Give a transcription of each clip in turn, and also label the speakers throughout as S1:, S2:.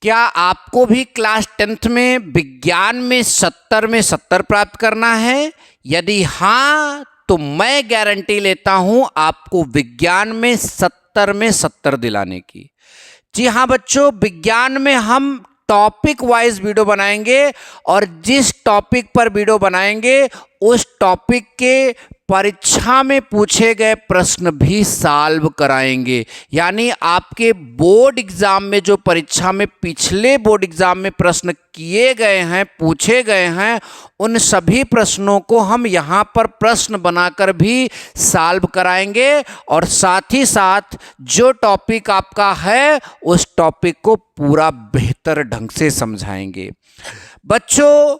S1: क्या आपको भी क्लास 10th में विज्ञान में 70 में 70 प्राप्त करना है? यदि हाँ, तो मैं गारंटी लेता हूं आपको विज्ञान में 70 में 70 दिलाने की। जी हाँ बच्चों, विज्ञान में हम टॉपिक वाइज वीडियो बनाएंगे और जिस टॉपिक पर वीडियो बनाएंगे उस टॉपिक के परीक्षा में पूछे गए प्रश्न भी सॉल्व कराएंगे। यानी आपके बोर्ड एग्जाम में जो परीक्षा में पिछले बोर्ड एग्जाम में प्रश्न किए गए हैं, पूछे गए हैं, उन सभी प्रश्नों को हम यहाँ पर प्रश्न बनाकर भी सॉल्व कराएंगे और साथ ही साथ जो टॉपिक आपका है उस टॉपिक को पूरा बेहतर ढंग से समझाएंगे। बच्चों,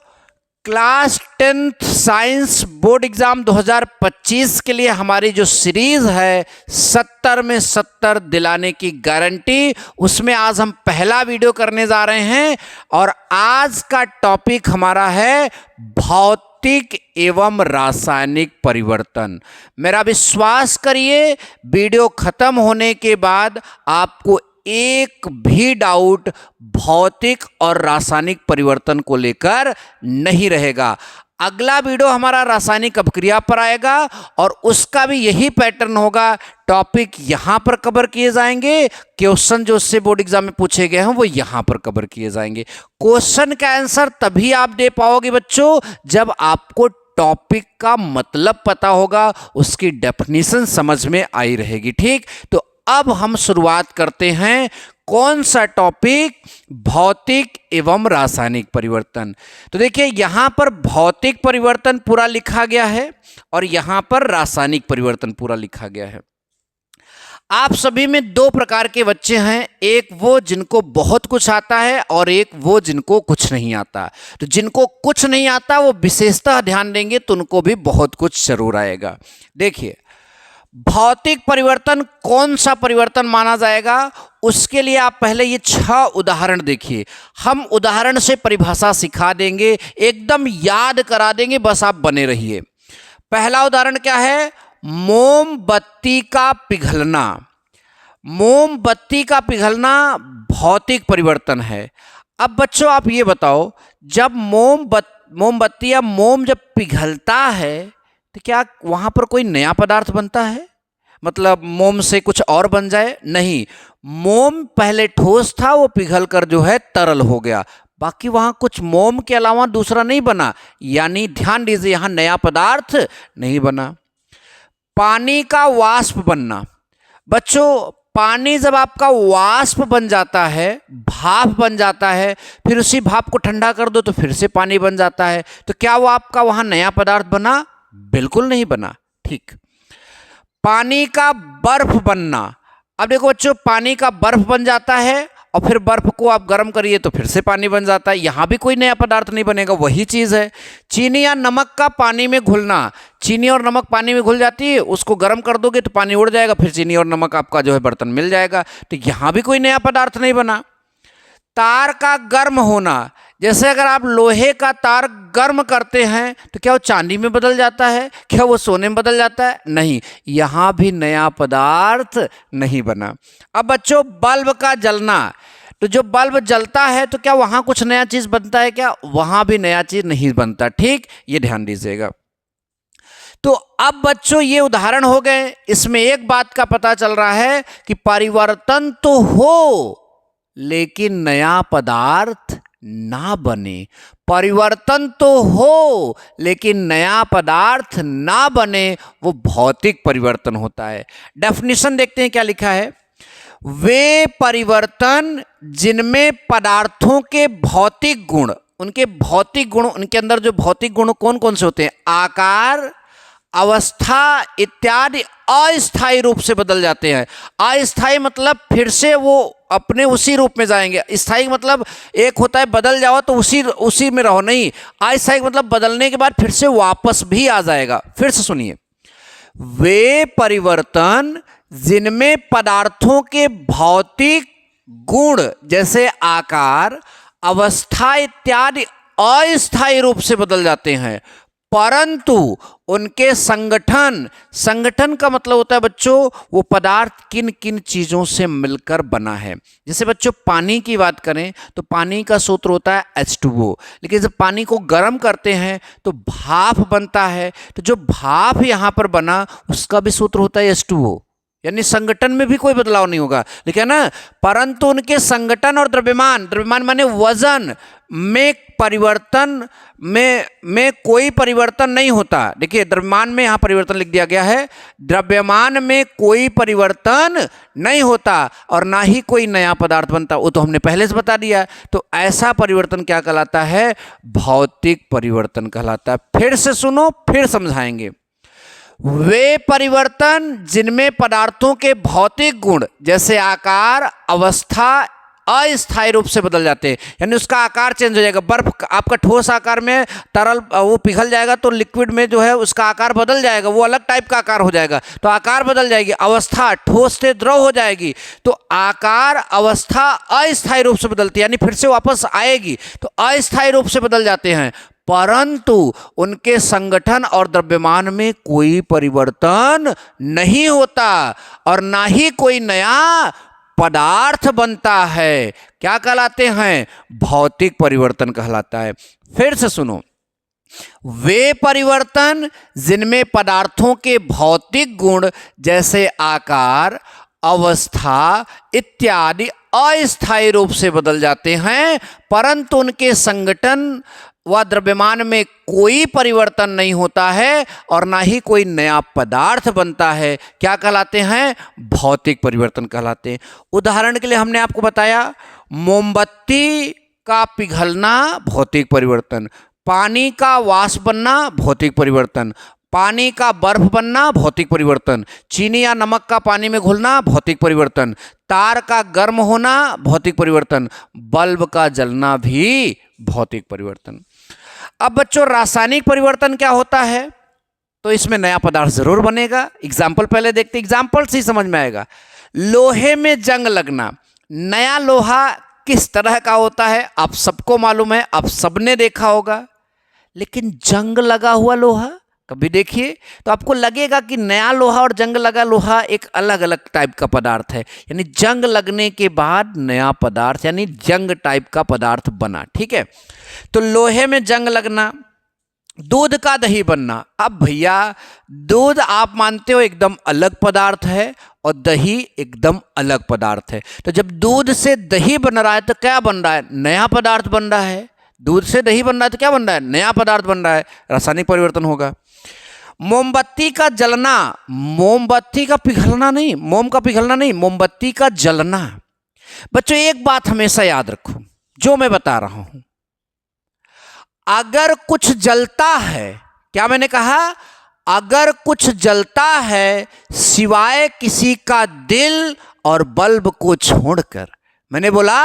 S1: class 10th science board exam 2025 के लिए हमारी जो सीरीज है 70 में 70 दिलाने की गारंटी, उसमें आज हम पहला वीडियो करने जा रहे हैं और आज का टॉपिक हमारा है भौतिक एवं रासायनिक परिवर्तन। मेरा विश्वास करिए, वीडियो खत्म होने के बाद आपको एक भी डाउट भौतिक और रासायनिक परिवर्तन को लेकर नहीं रहेगा। अगला वीडियो हमारा रासायनिक अपक्रिया पर आएगा और उसका भी यही पैटर्न होगा। टॉपिक यहां पर कवर किए जाएंगे, क्वेश्चन जो उससे बोर्ड एग्जाम में पूछे गए हैं वो यहां पर कवर किए जाएंगे। क्वेश्चन का आंसर तभी आप दे पाओगे बच्चों जब आपको टॉपिक का मतलब पता होगा, उसकी डेफिनेशन समझ में आई रहेगी। ठीक, तो अब हम शुरुआत करते हैं। कौन सा टॉपिक? भौतिक एवं रासायनिक परिवर्तन। तो देखिए, यहां पर भौतिक परिवर्तन पूरा लिखा गया है और यहां पर रासायनिक परिवर्तन पूरा लिखा गया है। आप सभी में दो प्रकार के बच्चे हैं, एक वो जिनको बहुत कुछ आता है और एक वो जिनको कुछ नहीं आता। तो जिनको कुछ नहीं आता वो विशेषतः ध्यान देंगे तो उनको भी बहुत कुछ जरूर आएगा। देखिए, भौतिक परिवर्तन कौन सा परिवर्तन माना जाएगा, उसके लिए आप पहले ये 6 उदाहरण देखिए। हम उदाहरण से परिभाषा सिखा देंगे, एकदम याद करा देंगे, बस आप बने रहिए। पहला उदाहरण क्या है? मोमबत्ती का पिघलना। मोमबत्ती का पिघलना भौतिक परिवर्तन है। अब बच्चों आप ये बताओ, जब मोमबत्ती या मोम जब पिघलता है तो क्या वहां पर कोई नया पदार्थ बनता है? मतलब मोम से कुछ और बन जाए? नहीं, मोम पहले ठोस था, वो पिघल कर जो है तरल हो गया, बाकी वहां कुछ मोम के अलावा दूसरा नहीं बना। यानी ध्यान दीजिए, यहां नया पदार्थ नहीं बना। पानी का वाष्प बनना। बच्चों, पानी जब आपका वाष्प बन जाता है, भाप बन जाता है, फिर उसी भाप को ठंडा कर दो तो फिर से पानी बन जाता है, तो क्या वो आपका वहां नया पदार्थ बना? बिल्कुल नहीं बना। ठीक। पानी का बर्फ बनना। अब देखो बच्चों, पानी का बर्फ बन जाता है और फिर बर्फ को आप गर्म करिए तो फिर से पानी बन जाता है, यहां भी कोई नया पदार्थ नहीं बनेगा, वही चीज है। चीनी या नमक का पानी में घुलना। चीनी और नमक पानी में घुल जाती है, उसको गर्म कर दोगे तो पानी उड़ जाएगा, फिर चीनी और नमक आपका जो है बर्तन मिल जाएगा, तो यहां भी कोई नया पदार्थ नहीं बना। तार का गर्म होना। जैसे अगर आप लोहे का तार गर्म करते हैं तो क्या वो चांदी में बदल जाता है? क्या वो सोने में बदल जाता है? नहीं, यहां भी नया पदार्थ नहीं बना। अब बच्चों, बल्ब का जलना। तो जो बल्ब जलता है तो क्या वहां कुछ नया चीज बनता है? क्या वहां भी नया चीज नहीं बनता। ठीक, ये ध्यान दीजिएगा। तो अब बच्चों ये उदाहरण हो गए, इसमें एक बात का पता चल रहा है कि परिवर्तन तो हो लेकिन नया पदार्थ ना बने। परिवर्तन तो हो लेकिन नया पदार्थ ना बने, वो भौतिक परिवर्तन होता है। डेफिनेशन देखते हैं क्या लिखा है। वे परिवर्तन जिनमें पदार्थों के भौतिक गुण, उनके अंदर जो भौतिक गुण कौन कौन से होते हैं? आकार, अवस्था इत्यादि अस्थायी रूप से बदल जाते हैं। अस्थायी मतलब फिर से वो अपने उसी रूप में जाएंगे। स्थायी मतलब एक होता है बदल जाओ तो उसी में रहो, नहीं, अस्थायी मतलब बदलने के बाद फिर से वापस भी आ जाएगा। फिर से सुनिए, वे परिवर्तन जिनमें पदार्थों के भौतिक गुण जैसे आकार, अवस्था इत्यादि अस्थायी रूप से बदल जाते हैं, परंतु उनके संगठन, संगठन का मतलब होता है बच्चों वो पदार्थ किन किन चीजों से मिलकर बना है। जैसे बच्चों पानी की बात करें तो पानी का सूत्र होता है H2O, लेकिन जब पानी को गर्म करते हैं तो भाप बनता है, तो जो भाप यहाँ पर बना उसका भी सूत्र होता है H2O, यानी संगठन में भी कोई बदलाव नहीं होगा, लेकिन ना परंतु उनके संगठन और द्रव्यमान, द्रव्यमान माने वजन में परिवर्तन में कोई परिवर्तन नहीं होता। देखिए द्रव्यमान में यहाँ परिवर्तन लिख दिया गया है, द्रव्यमान में कोई परिवर्तन नहीं होता और ना ही कोई नया पदार्थ बनता, वो तो हमने पहले से बता दिया। तो ऐसा परिवर्तन क्या कहलाता है? भौतिक परिवर्तन कहलाता है। फिर से सुनो, फिर समझाएंगे। वे परिवर्तन जिनमें पदार्थों के भौतिक गुण जैसे आकार, अवस्था अस्थायी रूप से बदल जाते हैं, यानी उसका आकार चेंज हो जाएगा। बर्फ आपका ठोस आकार में तरल वो पिघल जाएगा तो लिक्विड में जो है उसका आकार बदल जाएगा, वो अलग टाइप का आकार हो जाएगा, तो आकार बदल जाएगी। अवस्था ठोस से द्रव हो जाएगी, तो आकार अवस्था अस्थायी रूप से बदलती है, यानी फिर से वापस आएगी, तो अस्थायी रूप से बदल जाते हैं। परंतु उनके संगठन और द्रव्यमान में कोई परिवर्तन नहीं होता और ना ही कोई नया पदार्थ बनता है। क्या कहलाते हैं? भौतिक परिवर्तन कहलाता है। फिर से सुनो, वे परिवर्तन जिनमें पदार्थों के भौतिक गुण जैसे आकार, अवस्था इत्यादि अस्थायी रूप से बदल जाते हैं, परंतु उनके संगठन व द्रव्यमान में कोई परिवर्तन नहीं होता है और ना ही कोई नया पदार्थ बनता है। क्या कहलाते हैं? भौतिक परिवर्तन कहलाते हैं। उदाहरण के लिए हमने आपको बताया मोमबत्ती का पिघलना भौतिक परिवर्तन, पानी का वाष्प बनना भौतिक परिवर्तन, पानी का बर्फ बनना भौतिक परिवर्तन, चीनी या नमक का पानी में घुलना भौतिक परिवर्तन, तार का गर्म होना भौतिक परिवर्तन, बल्ब का जलना भी भौतिक परिवर्तन। अब बच्चों रासायनिक परिवर्तन क्या होता है? तो इसमें नया पदार्थ जरूर बनेगा। एग्जाम्पल पहले देखते, एग्जाम्पल से ही समझ में आएगा। लोहे में जंग लगना, नया लोहा किस तरह का होता है आप सबको मालूम है, आप सबने देखा होगा, लेकिन जंग लगा हुआ लोहा कभी देखिए तो आपको लगेगा कि नया लोहा और जंग लगा लोहा एक अलग अलग टाइप का पदार्थ है, यानी जंग लगने के बाद नया पदार्थ यानी जंग टाइप का पदार्थ बना। ठीक है, तो लोहे में जंग लगना, दूध का दही बनना। अब भैया दूध आप मानते हो एकदम अलग पदार्थ है और दही एकदम अलग पदार्थ है, तो जब दूध से दही बन रहा है तो क्या बन रहा है? नया पदार्थ बन रहा है। दूध से दही बन रहा है तो क्या बन रहा है? नया पदार्थ बन रहा है, रासायनिक परिवर्तन होगा। मोमबत्ती का जलना, मोमबत्ती का पिघलना नहीं, मोम का पिघलना नहीं, मोमबत्ती का जलना। बच्चों एक बात हमेशा याद रखो जो मैं बता रहा हूं, अगर कुछ जलता है, क्या मैंने कहा? अगर कुछ जलता है सिवाय किसी का दिल और बल्ब को छोड़कर, मैंने बोला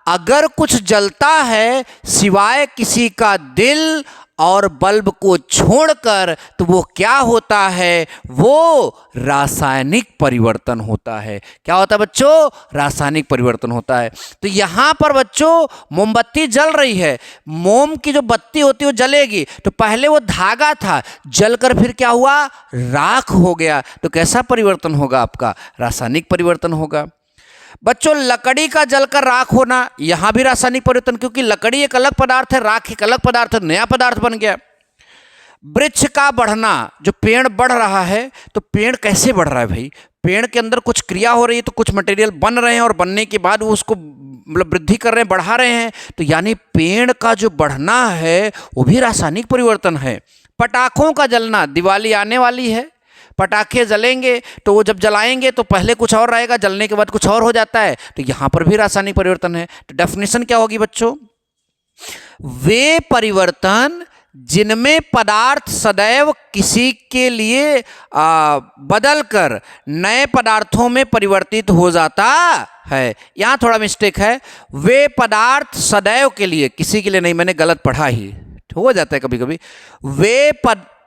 S1: अगर कुछ जलता है सिवाय किसी का दिल और बल्ब को छोड़कर, तो वो क्या होता है? वो रासायनिक परिवर्तन होता है। क्या होता है बच्चों? रासायनिक परिवर्तन होता है। तो यहां पर बच्चों मोमबत्ती जल रही है, मोम की जो बत्ती होती है वो जलेगी, तो पहले वो धागा था, जलकर फिर क्या हुआ? राख हो गया। तो कैसा परिवर्तन होगा आपका? रासायनिक परिवर्तन होगा। बच्चों लकड़ी का जलकर राख होना, यहां भी रासायनिक परिवर्तन, क्योंकि लकड़ी एक अलग पदार्थ है, राख एक अलग पदार्थ है, नया पदार्थ बन गया। वृक्ष का बढ़ना, जो पेड़ बढ़ रहा है, तो पेड़ कैसे बढ़ रहा है भाई? पेड़ के अंदर कुछ क्रिया हो रही है, तो कुछ मटेरियल बन रहे हैं और बनने के बाद वो उसको मतलब वृद्धि कर रहे हैं, बढ़ा रहे हैं, तो यानी पेड़ का जो बढ़ना है वो भी रासायनिक परिवर्तन है। पटाखों का जलना, दिवाली आने वाली है, पटाखे जलेंगे तो वो जब जलाएंगे तो पहले कुछ और रहेगा, जलने के बाद कुछ और हो जाता है, तो यहां पर भी रासायनिक परिवर्तन है। तो डेफिनेशन क्या होगी बच्चों? वे परिवर्तन जिनमें पदार्थ सदैव किसी के लिए बदलकर नए पदार्थों में परिवर्तित हो जाता है। यहां थोड़ा मिस्टेक है, वे पदार्थ सदैव के लिए, किसी के लिए नहीं, मैंने गलत पढ़ा ही, हो जाता है कभी कभी। वे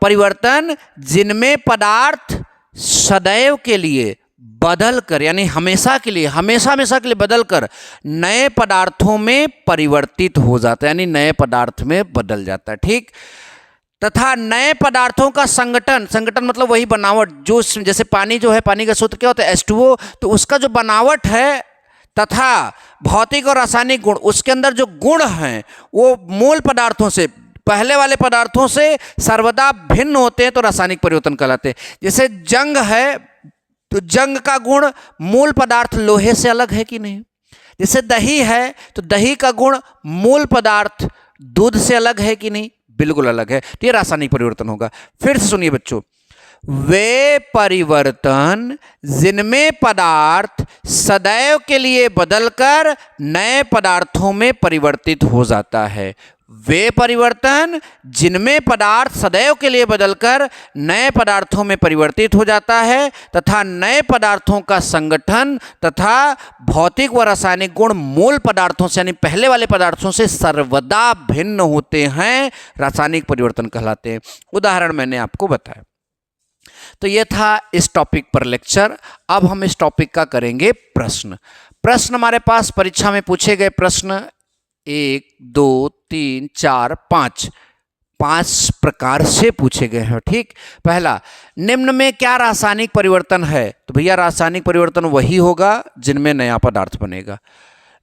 S1: परिवर्तन जिनमें पदार्थ सदैव के लिए बदल कर, यानी हमेशा के लिए, हमेशा के लिए बदल कर नए पदार्थों में परिवर्तित हो जाता है, यानी नए पदार्थ में बदल जाता है। ठीक, तथा नए पदार्थों का संगठन, संगठन मतलब वही बनावट, जो जैसे पानी जो है, पानी का सूत्र क्या होता है H2O, तो उसका जो बनावट है तथा भौतिक और रासायनिक गुण, उसके अंदर जो गुण हैं वो मूल पदार्थों से, पहले वाले पदार्थों से सर्वदा भिन्न होते हैं, तो रासायनिक परिवर्तन कहलाते हैं। जैसे जंग है तो जंग का गुण मूल पदार्थ लोहे से अलग है कि नहीं। जैसे दही है तो दही का गुण मूल पदार्थ दूध से अलग है कि नहीं, बिल्कुल अलग है, तो ये रासायनिक परिवर्तन होगा। फिर से सुनिए बच्चों, वे परिवर्तन जिनमें पदार्थ सदैव के लिए बदलकर नए पदार्थों में परिवर्तित हो जाता है। वे परिवर्तन जिनमें पदार्थ सदैव के लिए बदलकर नए पदार्थों में परिवर्तित हो जाता है तथा नए पदार्थों का संगठन तथा भौतिक व रासायनिक गुण मूल पदार्थों से यानी पहले वाले पदार्थों से सर्वदा भिन्न होते हैं, रासायनिक परिवर्तन कहलाते हैं। उदाहरण मैंने आपको बताया। तो यह था इस टॉपिक पर लेक्चर। अब हम इस टॉपिक का करेंगे प्रश्न। प्रश्न हमारे पास परीक्षा में पूछे गए प्रश्न 1, 2, 3, 4, 5 प्रकार से पूछे गए हैं। ठीक, पहला, निम्न में क्या रासायनिक परिवर्तन है? तो भैया रासायनिक परिवर्तन वही होगा जिनमें नया पदार्थ बनेगा।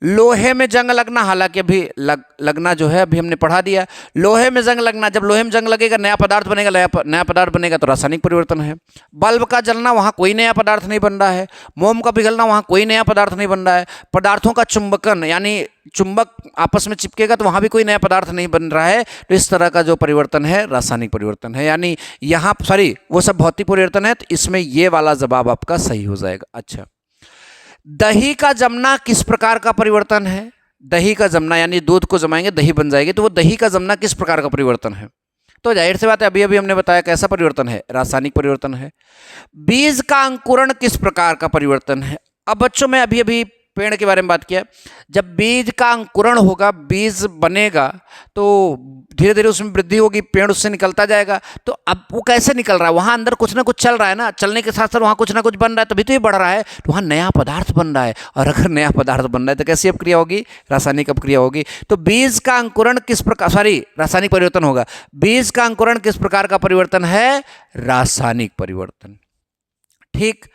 S1: लोहे में जंग लगना, हालांकि अभी लगना जो है अभी हमने पढ़ा दिया। लोहे में जंग लगना, जब लोहे में जंग लगेगा नया पदार्थ बनेगा, नया पदार्थ बनेगा तो रासायनिक परिवर्तन है। बल्ब का जलना, वहाँ कोई नया पदार्थ नहीं बन रहा है। मोम का पिघलना, वहाँ कोई नया पदार्थ नहीं बन रहा है। पदार्थों का चुंबकन यानी चुंबक आपस में चिपकेगा तो वहाँ भी कोई नया पदार्थ नहीं बन रहा है। तो इस तरह का जो परिवर्तन है रासायनिक परिवर्तन है। यानी यहाँ सॉरी वो सब भौतिक परिवर्तन है, तो इसमें ये वाला जवाब आपका सही हो जाएगा। अच्छा, दही का जमना किस प्रकार का परिवर्तन है? दही का जमना यानी दूध को जमाएंगे दही बन जाएगी, तो वो दही का जमना किस प्रकार का परिवर्तन है? तो जाहिर सी बात है अभी अभी हमने बताया कैसा परिवर्तन है, रासायनिक परिवर्तन है। बीज का अंकुरण किस प्रकार का परिवर्तन है? अब बच्चों में अभी अभी पेड़ के बारे में बात किया। जब बीज का अंकुरण होगा, बीज बनेगा तो धीरे धीरे उसमें वृद्धि होगी, पेड़ उससे निकलता जाएगा। तो अब वो कैसे निकल रहा है? वहाँ अंदर कुछ ना कुछ चल रहा है ना, चलने के साथ साथ वहाँ कुछ ना कुछ बन रहा है, तभी तो ये बढ़ रहा है। तो वहाँ नया पदार्थ बन रहा है, और अगर नया पदार्थ बन रहा है तो कैसी अपक्रिया होगी? रासायनिक अपक्रिया होगी। तो बीज का अंकुरण किस प्रकार, सॉरी रासायनिक परिवर्तन होगा। बीज का अंकुरण किस प्रकार का परिवर्तन है? रासायनिक परिवर्तन। ठीक,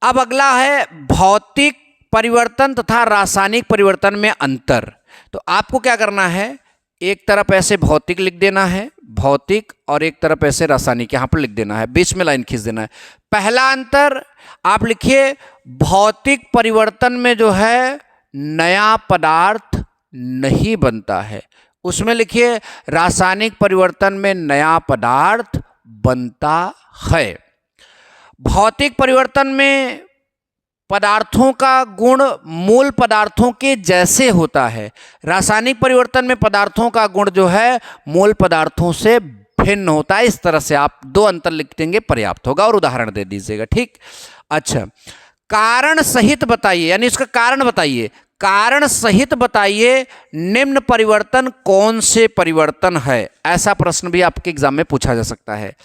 S1: अब अगला है भौतिक परिवर्तन तथा रासायनिक परिवर्तन में अंतर। तो आपको क्या करना है, एक तरफ ऐसे भौतिक लिख देना है, भौतिक, और एक तरफ ऐसे रासायनिक यहां पर लिख देना है, बीच में लाइन खींच देना है। पहला अंतर आप लिखिए, भौतिक परिवर्तन में जो है नया पदार्थ नहीं बनता है। उसमें लिखिए रासायनिक परिवर्तन में नया पदार्थ बनता है। भौतिक परिवर्तन में पदार्थों का गुण मूल पदार्थों के जैसे होता है। रासायनिक परिवर्तन में पदार्थों का गुण जो है मूल पदार्थों से भिन्न होता है। इस तरह से आप दो अंतर लिख देंगे, पर्याप्त होगा, और उदाहरण दे दीजिएगा। ठीक, अच्छा, कारण सहित बताइए, यानी इसका कारण बताइए, कारण सहित बताइए निम्न परिवर्तन कौन से परिवर्तन है। ऐसा प्रश्न भी आपके एग्जाम में पूछा जा सकता है।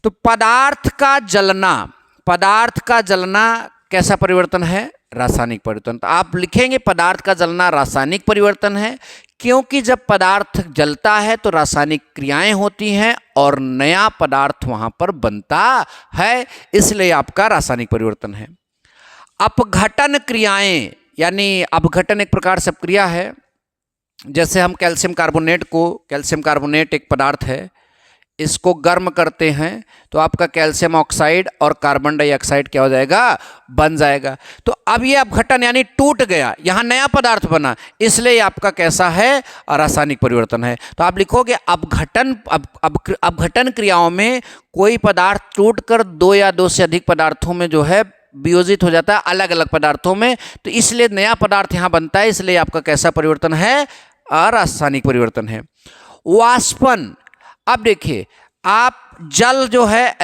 S1: तो पदार्थ का जलना, पदार्थ का जलना कैसा परिवर्तन है? रासायनिक परिवर्तन। तो आप लिखेंगे पदार्थ का जलना रासायनिक परिवर्तन है, क्योंकि जब पदार्थ जलता है तो रासायनिक क्रियाएं होती हैं और नया पदार्थ वहां पर बनता है, इसलिए आपका रासायनिक परिवर्तन है। अपघटन क्रियाएं, यानी अपघटन एक प्रकार से अपक्रिया है। जैसे हम कैल्शियम कार्बोनेट को, कैल्शियम कार्बोनेट एक पदार्थ है, इसको गर्म करते हैं तो आपका कैल्शियम ऑक्साइड और कार्बन डाइऑक्साइड क्या हो जाएगा? बन जाएगा। तो अब ये अपघटन यानी टूट गया, यहाँ नया पदार्थ बना, इसलिए आपका कैसा है? रासायनिक परिवर्तन है। तो आप लिखोगे अपघटन क्रियाओं में कोई पदार्थ टूटकर दो या दो से अधिक पदार्थों में जो है वियोजित हो जाता है, अलग अलग पदार्थों में, तो इसलिए नया पदार्थ यहाँ बनता है, इसलिए आपका कैसा परिवर्तन है? रासायनिक परिवर्तन है। वाष्पन, अब देखिए आप जल जो है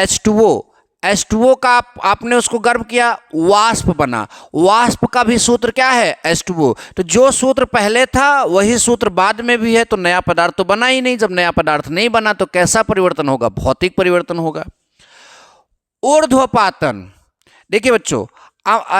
S1: H2O का आपने उसको गर्म किया, वाष्प बना। वाष्प का भी सूत्र क्या है? H2O। तो जो सूत्र पहले था वही सूत्र बाद में भी है, तो नया पदार्थ तो बना ही नहीं। जब नया पदार्थ नहीं बना तो कैसा परिवर्तन होगा? भौतिक परिवर्तन होगा। ऊर्ध्वपातन, देखिए बच्चों,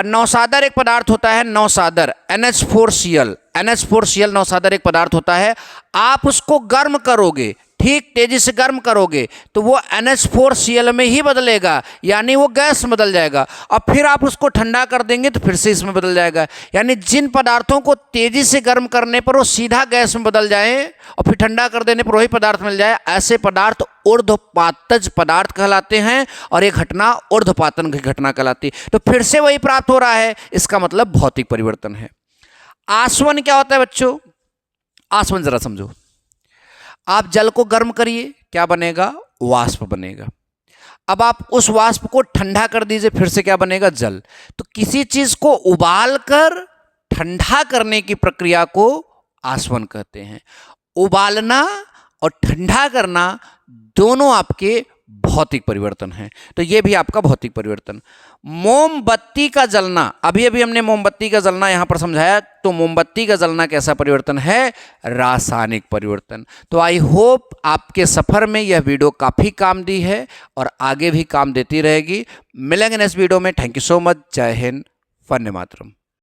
S1: नौसादर एक पदार्थ होता है, नौसादर NH4Cl नौसादर एक पदार्थ होता है। आप उसको गर्म करोगे, ठीक तेजी से गर्म करोगे तो वो NH4Cl में ही बदलेगा, यानी वो गैस में बदल जाएगा। और फिर आप उसको ठंडा कर देंगे तो फिर से इसमें बदल जाएगा। यानी जिन पदार्थों को तेजी से गर्म करने पर वो सीधा गैस में बदल जाए और फिर ठंडा कर देने पर वही पदार्थ मिल जाए, ऐसे पदार्थ ऊर्ध्वपातज पदार्थ कहलाते हैं, और ये घटना ऊर्ध्वपातन की घटना कहलाती है। तो फिर से वही प्राप्त हो रहा है, इसका मतलब भौतिक परिवर्तन है। आसवन क्या होता है बच्चों? आसवन जरा समझो। आप जल को गर्म करिए, क्या बनेगा? वाष्प बनेगा। अब आप उस वाष्प को ठंडा कर दीजिए, फिर से क्या बनेगा? जल। तो किसी चीज को उबाल कर ठंडा करने की प्रक्रिया को आसवन कहते हैं। उबालना और ठंडा करना दोनों आपके भौतिक परिवर्तन है। तो ये भी आपका भौतिक परिवर्तन। मोमबत्ती का जलना, अभी अभी हमने मोमबत्ती का जलना यहां पर समझाया, तो मोमबत्ती का जलना कैसा परिवर्तन है? रासायनिक परिवर्तन। तो आई होप आपके सफर में यह वीडियो काफी काम दी है और आगे भी काम देती रहेगी। मिलेंगे नेक्स्ट वीडियो में। Thank you so much. जय हिंद, वंदे मातरम।